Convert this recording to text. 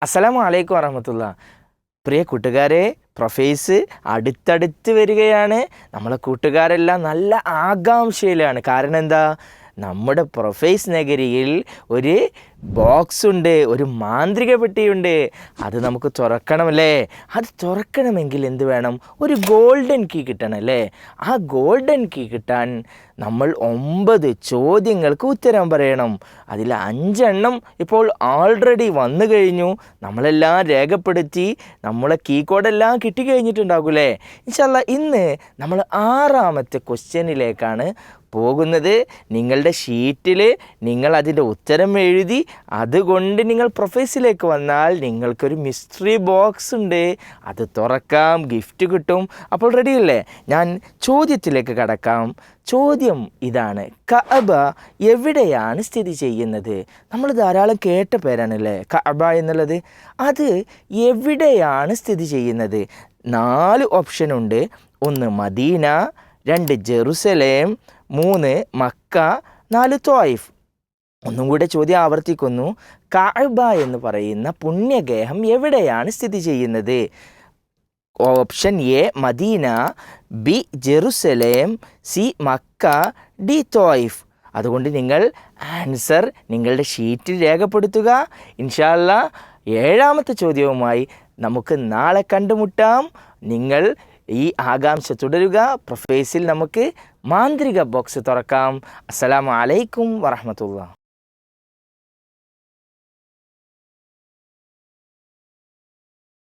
അസ്സലാമു അലൈക്കും വറഹ്മത്തുള്ളാഹി. പ്രിയ കൂട്ടുകാരെ, പ്രൊഫൈസ് അടുത്തടുത്ത് വരികയാണ്. നമ്മളെ കൂട്ടുകാരെല്ലാം നല്ല ആകാംക്ഷയിലാണ്. കാരണം എന്താ, നമ്മുടെ പ്രൊഫൈസ് നഗരിയിൽ ഒരു ബോക്സ് ഉണ്ട്, ഒരു മാന്ത്രിക പെട്ടിയുണ്ട്. അത് നമുക്ക് തുറക്കണമല്ലേ? അത് തുറക്കണമെങ്കിൽ എന്ത് വേണം? ഒരു ഗോൾഡൻ കീ കിട്ടണം അല്ലേ? ആ ഗോൾഡൻ കീ കിട്ടാൻ നമ്മൾ 9 ചോദ്യങ്ങൾക്ക് ഉത്തരം പറയണം. അതിൽ 5 എണ്ണം ഇപ്പോൾ ഓൾറെഡി വന്നു കഴിഞ്ഞു. നമ്മളെല്ലാം രേഖപ്പെടുത്തി, നമ്മളെ കീ കോഡെല്ലാം കിട്ടിക്കഴിഞ്ഞിട്ടുണ്ടാകൂലേ? ഇൻഷാ അല്ലാഹ് ഇന്ന് നമ്മൾ 6ാമത്തെ ക്വസ്റ്റ്യനിലേക്കാണ് പോകുന്നത്. നിങ്ങളുടെ ഷീറ്റിൽ നിങ്ങൾ അതിൻ്റെ ഉത്തരം എഴുതി, അതുകൊണ്ട് നിങ്ങൾ പ്രൊഫൈസിലേക്ക് വന്നാൽ നിങ്ങൾക്കൊരു മിസ്റ്ററി ബോക്സ് ഉണ്ട്. അത് തുറക്കാം, ഗിഫ്റ്റ് കിട്ടും. അപ്പോൾ റെഡിയല്ലേ? ഞാൻ ചോദ്യത്തിലേക്ക് കടക്കാം. ചോദ്യം ഇതാണ്: കഅബ എവിടെയാണ് സ്ഥിതി ചെയ്യുന്നത്? നമ്മൾ ധാരാളം കേട്ട പേരാണല്ലേ കഅബ എന്നുള്ളത്. അത് എവിടെയാണ് സ്ഥിതി ചെയ്യുന്നത്? 4 ഓപ്ഷനുണ്ട്. 1 മദീന, 2 ജെറുസലേം, 3 മക്ക, 4 ത്വായിഫ്. ഒന്നും കൂടെ ചോദ്യം ആവർത്തിക്കുന്നു. കഅബ എന്ന് പറയുന്ന പുണ്യഗേഹം എവിടെയാണ് സ്ഥിതി ചെയ്യുന്നത്? Option A Medina, B Jerusalem, C Mecca, D Taif. അതുകൊണ്ട് നിങ്ങൾ ആൻസർ നിങ്ങളുടെ ഷീറ്റിൽ രേഖപ്പെടുത്തുക. ഇൻഷാ അല്ലാഹ് 7ാമത്തെ ചോദ്യവുമായി നമുക്ക് നാളെ കണ്ടുമുട്ടാം. നിങ്ങൾ ഈ ആകാംക്ഷ തുടരുക. പ്രൊഫൈസിൽ നമുക്ക് മാന്ത്രിക ബോക്സ് തുറക്കാം. അസ്സലാമു അലൈക്കും വറഹ്മത്തുള്ളാഹി.